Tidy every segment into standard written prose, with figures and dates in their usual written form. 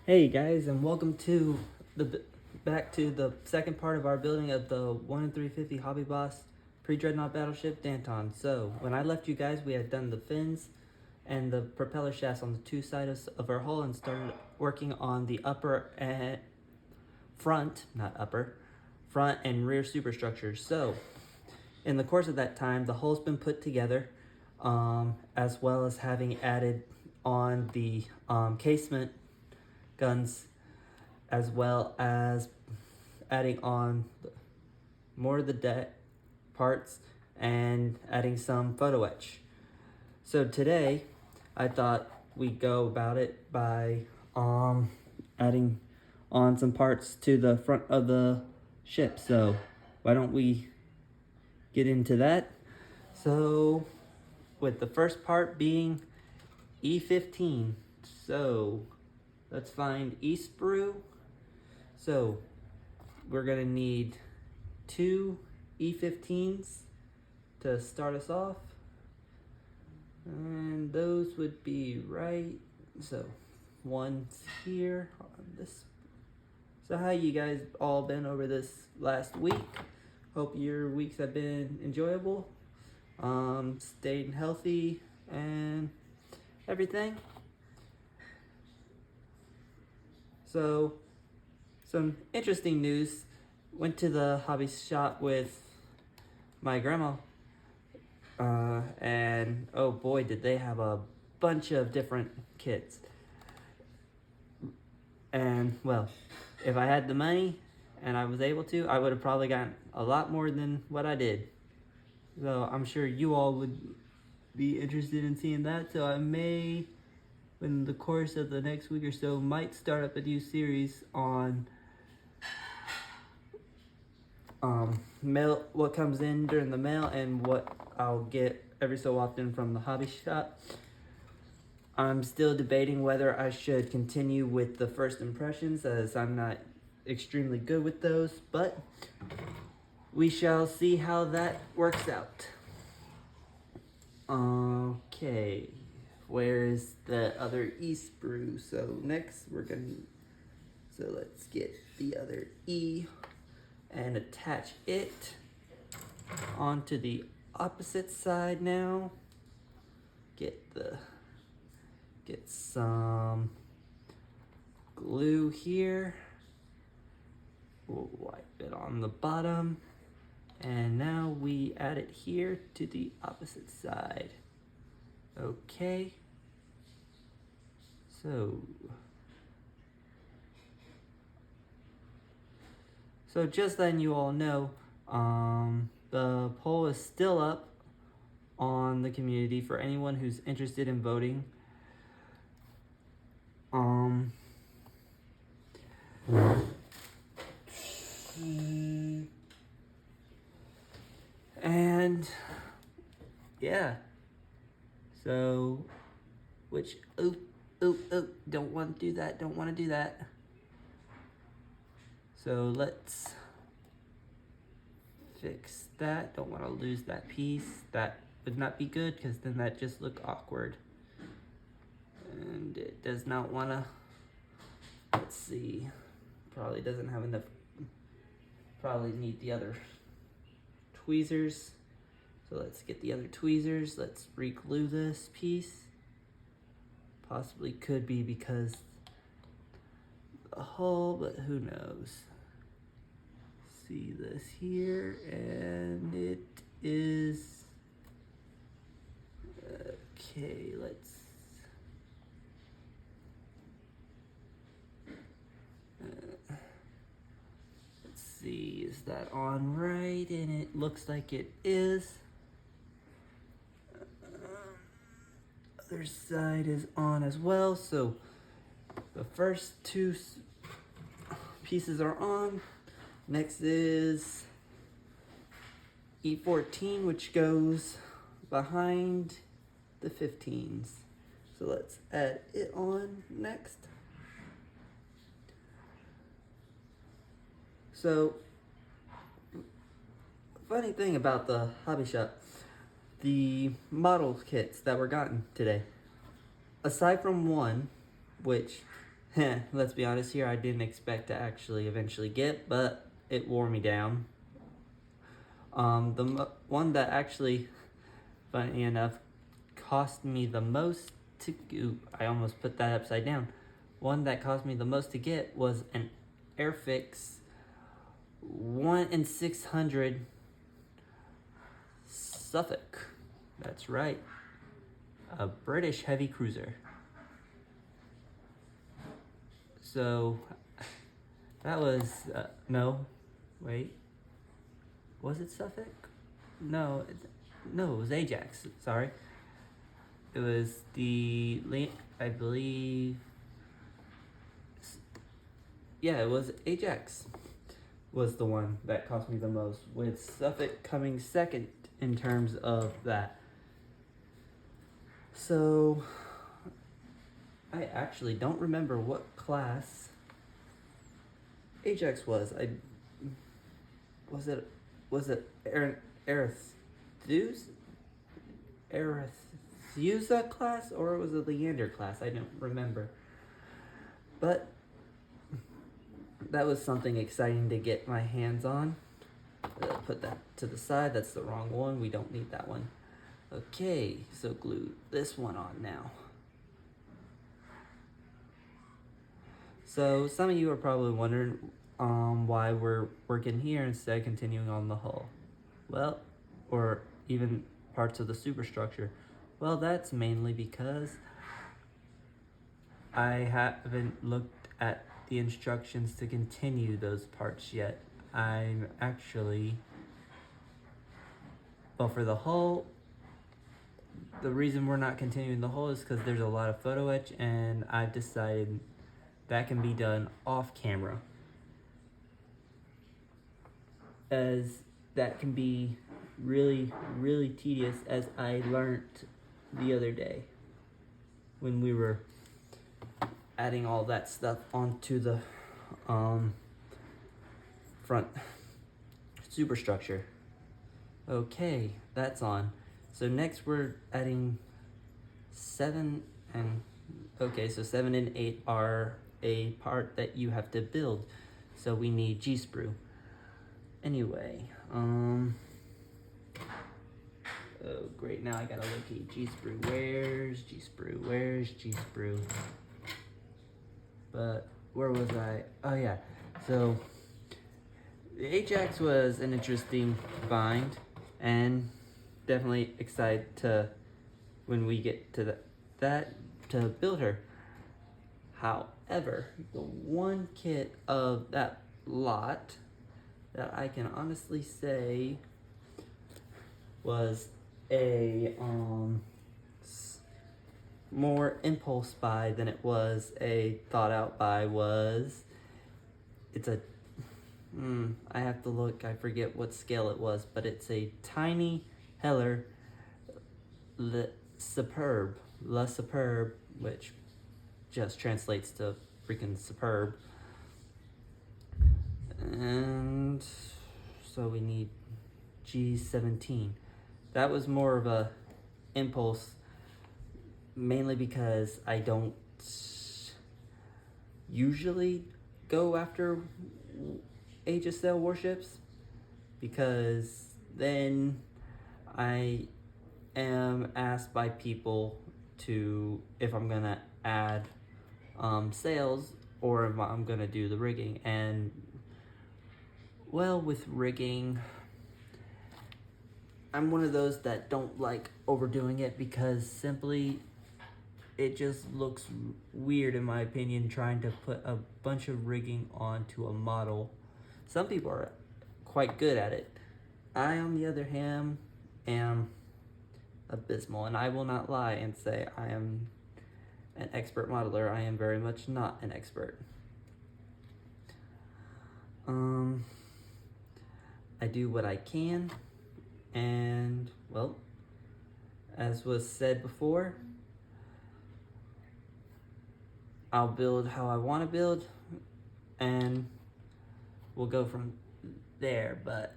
Hey guys, and welcome to back to the second part of our building of the 1 in 350 Hobby Boss pre-dreadnought battleship Danton. So when I left you guys, we had done the fins and the propeller shafts on the two sides of our hull and started working on the upper and front and rear superstructures. So in the course of that time, the hull's been put together, as well as having added on the casement guns, as well as adding on more of the deck parts and adding some photo etch. So today I thought we'd go about it by adding on some parts to the front of the ship. So why don't we get into that? So with the first part being E15. So let's find east sprue. So we're gonna need 2 E15s to start us off. And those would be right, so one's here on this. So how you guys all been over this last week? Hope your weeks have been enjoyable, staying healthy and everything. So, some interesting news. Went to the hobby shop with my grandma, and oh boy, did they have a bunch of different kits. And well, if I had the money and I was able to, I would have probably gotten a lot more than what I did. So I'm sure you all would be interested in seeing that. So I may, in the course of the next week or so, might start up a new series on mail, what comes in during the mail and what I'll get every so often from the hobby shop. I'm still debating whether I should continue with the first impressions, as I'm not extremely good with those, but we shall see how that works out. Okay, where's the other E sprue? So next let's get the other E and attach it onto the opposite side now. Get some glue here. We'll wipe it on the bottom. And now we add it here to the opposite side. Okay. So just letting you all know, the poll is still up on the community for anyone who's interested in voting. And yeah, so don't want to do that. So let's fix that. Don't want to lose that piece. That would not be good, because then that just look awkward. And it does not want to, let's see, probably doesn't have enough, probably need the other tweezers. So let's get the other tweezers. Let's re-glue this piece. Possibly could be because the hull, but who knows. See this here, and it is okay. Let's see, is that on right? And it looks like it is. Other side is on as well. So the first two pieces are on. Next is E14, which goes behind the 15s. So let's add it on next. So, funny thing about the hobby shop, the model kits that were gotten today, aside from one, which let's be honest here, I didn't expect to actually eventually get, but it wore me down. The one that actually, funny enough, cost me the most to, I almost put that upside down. One that cost me the most to get was an Airfix 1 in 600 Suffolk. That's right, a British heavy cruiser. So that was no, wait, was it Suffolk? No, it was Ajax. Sorry, it was I believe. Yeah, it was Ajax. Was the one that cost me the most, with Suffolk coming second in terms of that. So I actually don't remember what class Ajax was. Was it Arethusa class, or was it Leander class? I don't remember. But that was something exciting to get my hands on. Put that to the side. That's the wrong one. We don't need that one. Okay, so glue this one on now. So some of you are probably wondering why we're working here instead of continuing on the hull. Well, or even parts of the superstructure. Well, that's mainly because I haven't looked at the instructions to continue those parts yet. I'm actually, well, for the hull, the reason we're not continuing the hull is because there's a lot of photo etch, and I've decided that can be done off camera, as that can be really, really tedious, as I learned the other day when we were adding all that stuff onto the front superstructure. Okay, that's on. So next we're adding 7 and, okay, so 7 and 8 are a part that you have to build. So we need G-sprue. Anyway, oh great, now I gotta locate G-sprue. Where's G-sprue? Where's G-sprue? But where was I? Oh yeah, so the Ajax was an interesting find, and definitely excited to, when we get to that to build her. However, the one kit of that lot that I can honestly say was a more impulse buy than it was a thought out buy was, it's a I have to look, I forget what scale it was, but it's a tiny Heller Le Superbe, which just translates to freaking superb. And so we need G17. That was more of a impulse, mainly because I don't usually go after HSL warships, because then I am asked by people to, if I'm gonna add sails or if I'm gonna do the rigging. And well, with rigging, I'm one of those that don't like overdoing it, because simply it just looks weird, in my opinion, trying to put a bunch of rigging onto a model. Some people are quite good at it. I, on the other hand, am abysmal, and I will not lie and say I am an expert modeler. I am very much not an expert. I do what I can, and well, as was said before, I'll build how I want to build, and we'll go from there. But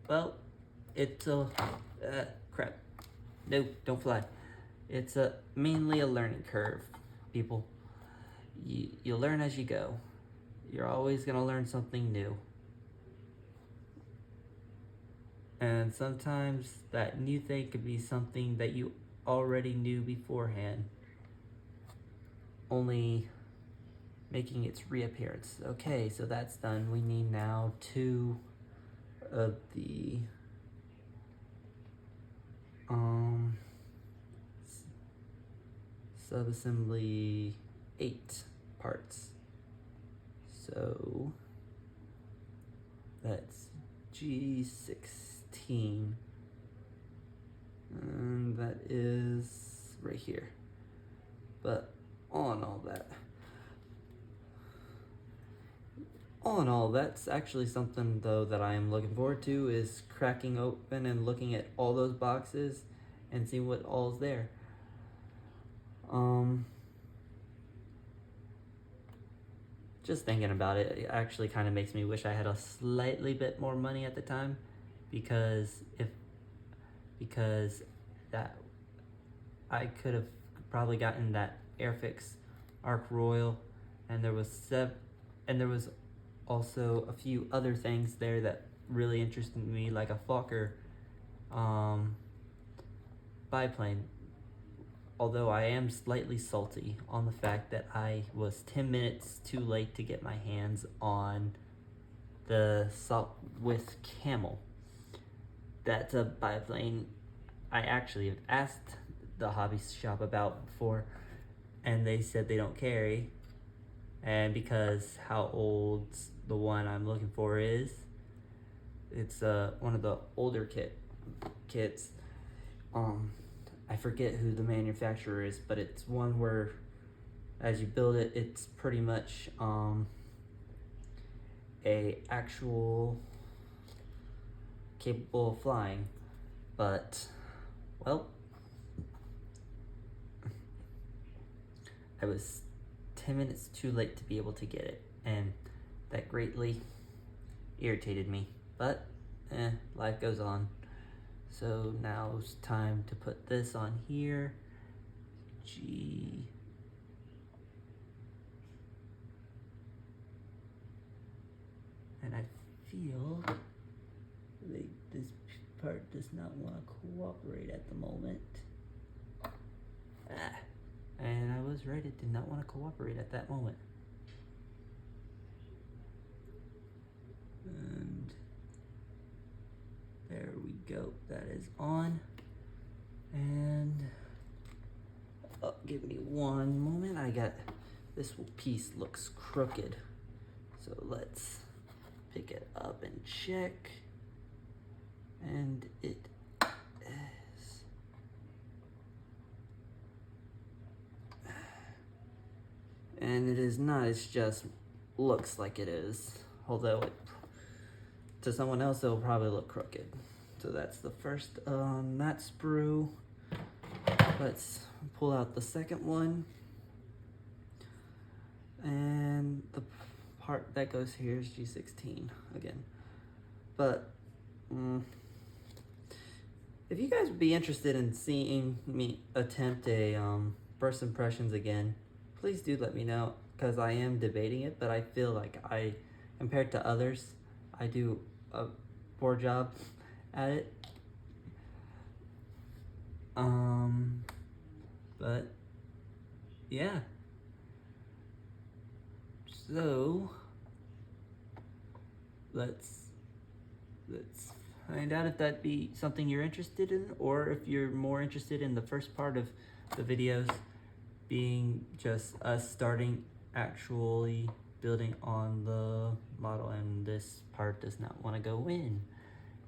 well, it's a crap. No, don't fly. It's mainly a learning curve, people. you learn as you go. You're always gonna learn something new. And sometimes that new thing could be something that you already knew beforehand, only making its reappearance. Okay, so that's done. We need now 2 of the subassembly 8 parts. So that's G16, and that is right here. But on all that's actually something though that I am looking forward to, is cracking open and looking at all those boxes and seeing what all's there. Just thinking about it, it actually kind of makes me wish I had a slightly bit more money at the time, because that I could have probably gotten that Airfix Arc Royal, and there was also a few other things there that really interested me, like a Fokker biplane. Although I am slightly salty on the fact that I was 10 minutes too late to get my hands on the Salt with Camel. That's a biplane I actually have asked the hobby shop about before, and they said they don't carry. And because how old the one I'm looking for is, it's one of the older kits. I forget who the manufacturer is, but it's one where as you build it, it's pretty much a actual capable of flying. But well, I was 10 minutes too late to be able to get it, and that greatly irritated me. But life goes on. So now it's time to put this on here. G. And I feel like this part does not want to cooperate at the moment. And I was right, it did not want to cooperate at that moment. And there we go, that is on. And give me one moment. This piece looks crooked, so let's pick it up and check. And it is. And it is not, it just looks like it is. Although to someone else it'll probably look crooked. So that's the first that sprue. Let's pull out the second one. And the part that goes here is G16 again. But if you guys would be interested in seeing me attempt a first impressions again, please do let me know, because I am debating it, but I feel like compared to others, I do a poor job at it. But yeah. So let's find out if that'd be something you're interested in, or if you're more interested in the first part of the videos being just us starting actually building on the model, and this part does not want to go in.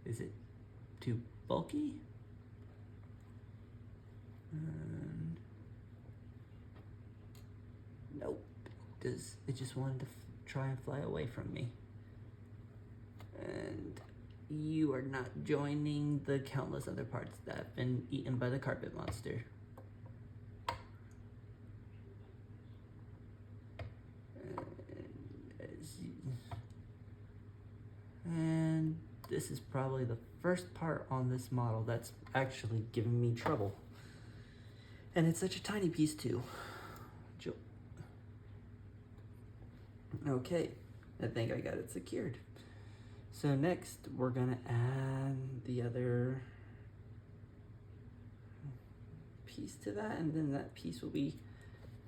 Is it too bulky? And nope. It just wanted to try and fly away from me. And you are not joining the countless other parts that have been eaten by the carpet monster. And this is probably the first part on this model that's actually giving me trouble. And it's such a tiny piece too. Okay, I think I got it secured. So next we're gonna add the other piece to that, and then that piece will be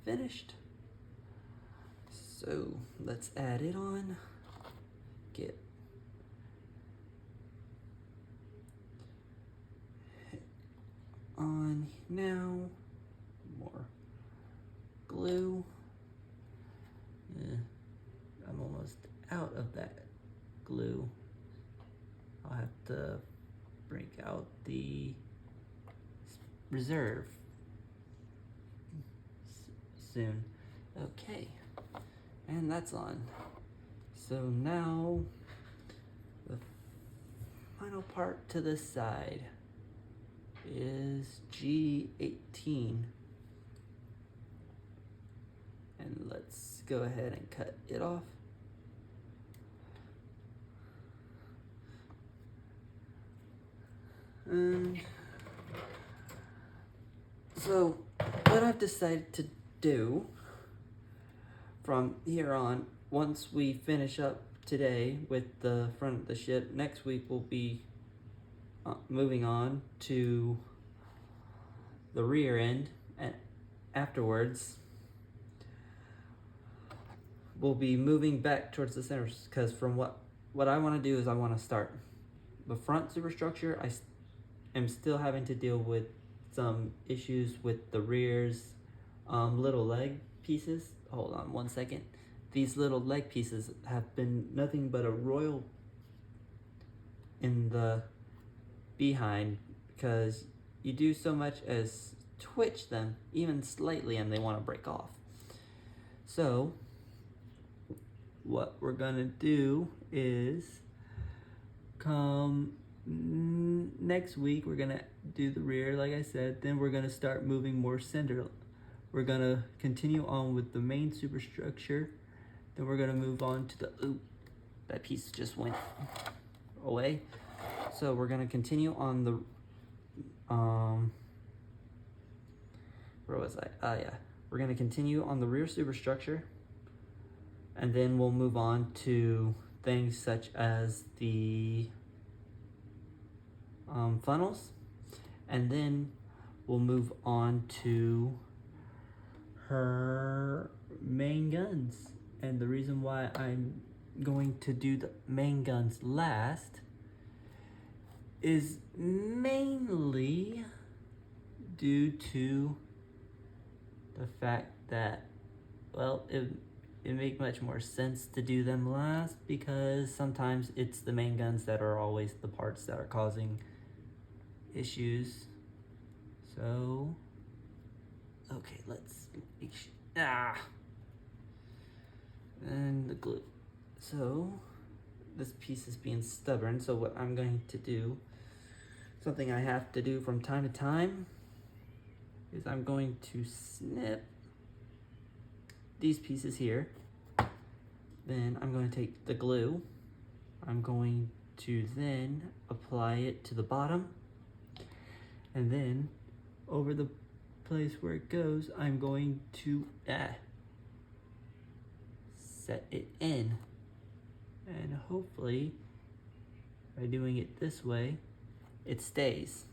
finished. So let's add it on. Get on now. More glue. I'm almost out of that glue. I'll have to break out the reserve soon. Okay, and that's on. So now the final part to this side is G18, and let's go ahead and cut it off. And so what I've decided to do from here on, once we finish up today with the front of the ship, next week we'll be moving on to the rear end, and afterwards we'll be moving back towards the center, because from what I want to do is I want to start the front superstructure. I am still having to deal with some issues with the rear's little leg pieces. Hold on one second. These little leg pieces have been nothing but a royal in the behind, because you do so much as twitch them even slightly and they want to break off. So what we're gonna do is come next week we're gonna do the rear like I said, then we're gonna start moving more center. We're gonna continue on with the main superstructure, then we're gonna move on to the that piece just went away. So we're gonna continue on the where was I? Yeah, we're gonna continue on the rear superstructure, and then we'll move on to things such as the funnels, and then we'll move on to her main guns. And the reason why I'm going to do the main guns last is mainly due to the fact that, well, it make much more sense to do them last, because sometimes it's the main guns that are always the parts that are causing issues. So okay, let's make sure, and the glue. So this piece is being stubborn, so what I'm going to do, something I have to do from time to time, is I'm going to snip these pieces here. Then I'm going to take the glue, I'm going to then apply it to the bottom, and then over the place where it goes, I'm going to set it in. And hopefully, by doing it this way, it stays.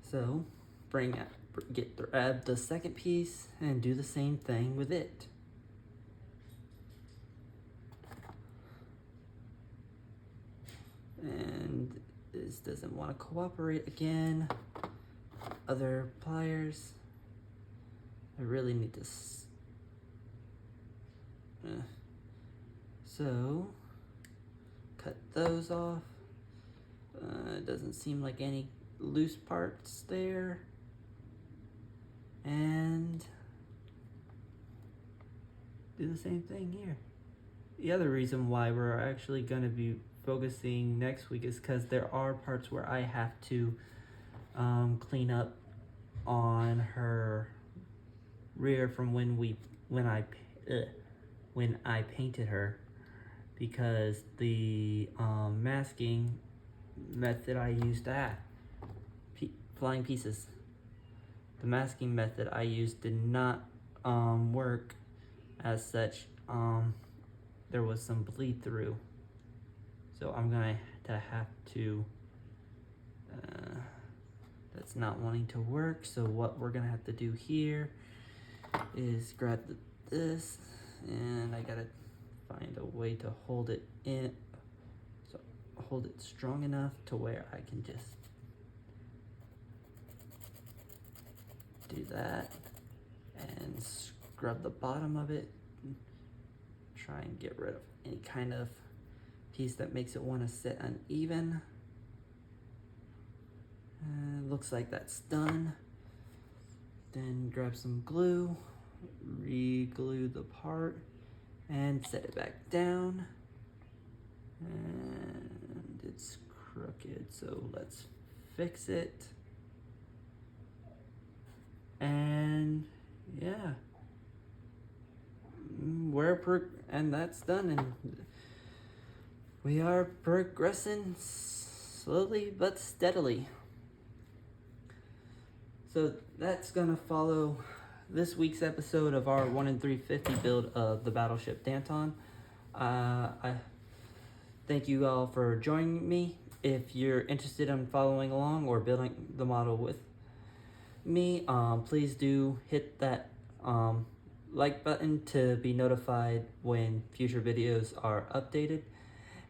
So, grab the second piece and do the same thing with it. And this doesn't want to cooperate again. Other pliers. I really need to. So, cut those off. It doesn't seem like any loose parts there. And do the same thing here. The other reason why we're actually going to be focusing next week is because there are parts where I have to clean up on her rear from when I painted her, because the masking method I used, flying pieces. The masking method I used did not work as such, there was some bleed through. So I'm going to have to, that's not wanting to work. So what we're gonna have to do here is grab this, and I gotta find a way to hold it in, so hold it strong enough to where I can just do that and scrub the bottom of it, try and get rid of any kind of piece that makes it want to sit uneven. Looks like that's done. Then grab some glue, re-glue the part, and set it back down. And it's crooked, so let's fix it. And yeah, and that's done, and we are progressing slowly but steadily. So that's gonna follow this week's episode of our 1 in 350 build of the battleship Danton. I thank you all for joining me. If you're interested in following along or building the model with me, please do hit that like button to be notified when future videos are updated.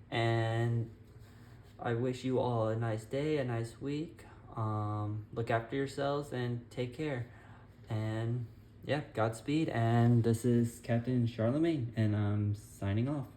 And I wish you all a nice day, a nice week. Look after yourselves and take care. And yeah, Godspeed. And this is Captain Charlemagne, and I'm signing off.